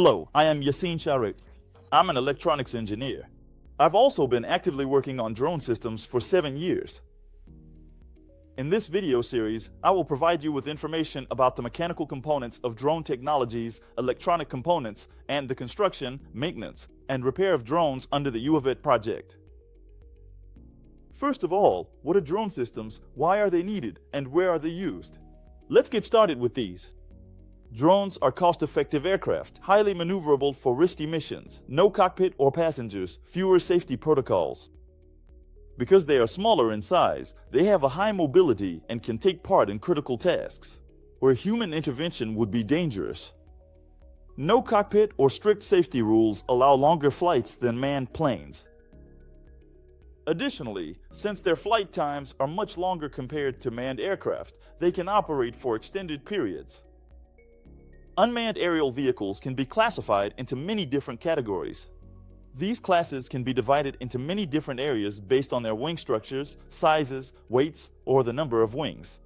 Hello, I am Yassine Charit. I'm an electronics engineer. I've also been actively working on drone systems for 7 years. In this video series, I will provide you with information about the mechanical components of drone technologies, electronic components, and the construction, maintenance, and repair of drones under the UAVET project. First of all, what are drone systems, why are they needed, and where are they used? Let's get started with these. Drones are cost-effective aircraft, highly maneuverable for risky missions, no cockpit or passengers, fewer safety protocols. Because they are smaller in size, they have a high mobility and can take part in critical tasks, where human intervention would be dangerous. No cockpit or strict safety rules allow longer flights than manned planes. Additionally, since their flight times are much longer compared to manned aircraft, they can operate for extended periods. Unmanned aerial vehicles can be classified into many different categories. These classes can be divided into many different areas based on their wing structures, sizes, weights, or the number of wings.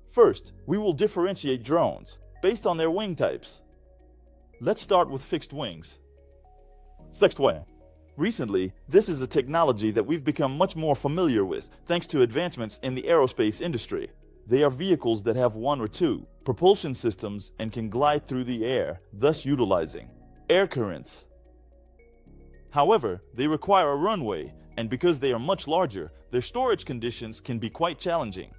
First, we will differentiate drones based on their wing types. Let's start with fixed wings. Fixed wing. Recently, this is a technology that we've become much more familiar with thanks to advancements in the aerospace industry. They are vehicles that have one or two propulsion systems and can glide through the air, thus utilizing air currents. However, they require a runway, and because they are much larger, their storage conditions can be quite challenging.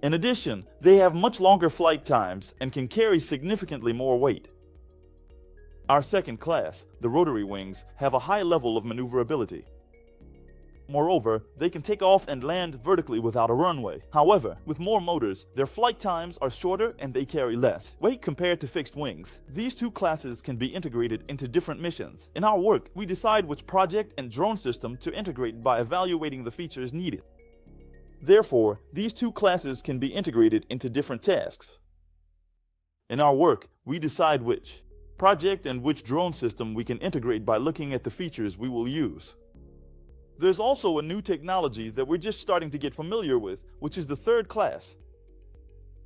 In addition, they have much longer flight times and can carry significantly more weight. Our second class, the rotary wings, have a high level of maneuverability. Moreover, they can take off and land vertically without a runway. However, with more motors, their flight times are shorter and they carry less weight compared to fixed wings. These two classes can be integrated into different missions. In our work, we decide which project and drone system to integrate by evaluating the features needed. Therefore, these two classes can be integrated into different tasks. In our work, we decide which project and which drone system we can integrate by looking at the features we will use. There's also a new technology that we're just starting to get familiar with, which is the third class.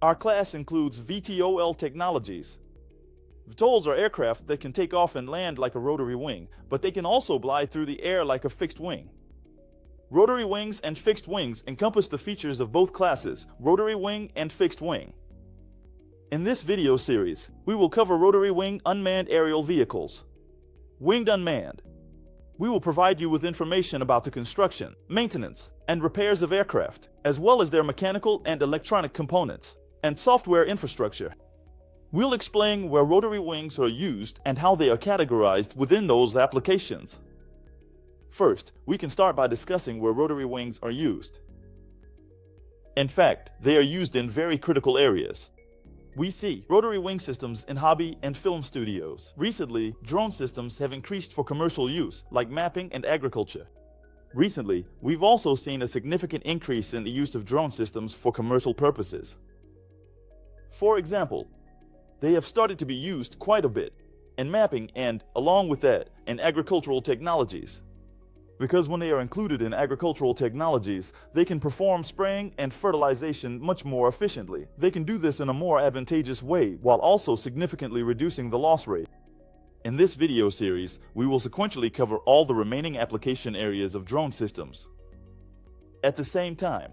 Our class includes VTOL technologies. VTOLs are aircraft that can take off and land like a rotary wing, but they can also glide through the air like a fixed wing. Rotary wings and fixed wings encompass the features of both classes, rotary wing and fixed wing. In this video series, we will cover rotary wing unmanned aerial vehicles. Winged unmanned. We will provide you with information about the construction, maintenance, and repairs of aircraft, as well as their mechanical and electronic components, and software infrastructure. We'll explain where rotary wings are used and how they are categorized within those applications. First, we can start by discussing where rotary wings are used. In fact, they are used in very critical areas. We see rotary wing systems in hobby and film studios. Recently, drone systems have increased for commercial use, like mapping and agriculture. Recently, we've also seen a significant increase in the use of drone systems for commercial purposes. For example, they have started to be used quite a bit in mapping and, along with that, in agricultural technologies. Because when they are included in agricultural technologies, they can perform spraying and fertilization much more efficiently. They can do this in a more advantageous way while also significantly reducing the loss rate. In this video series, we will sequentially cover all the remaining application areas of drone systems. At the same time,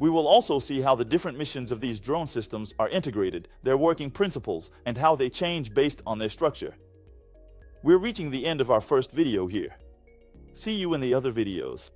we will also see how the different missions of these drone systems are integrated, their working principles, and how they change based on their structure. We're reaching the end of our first video here. See you in the other videos.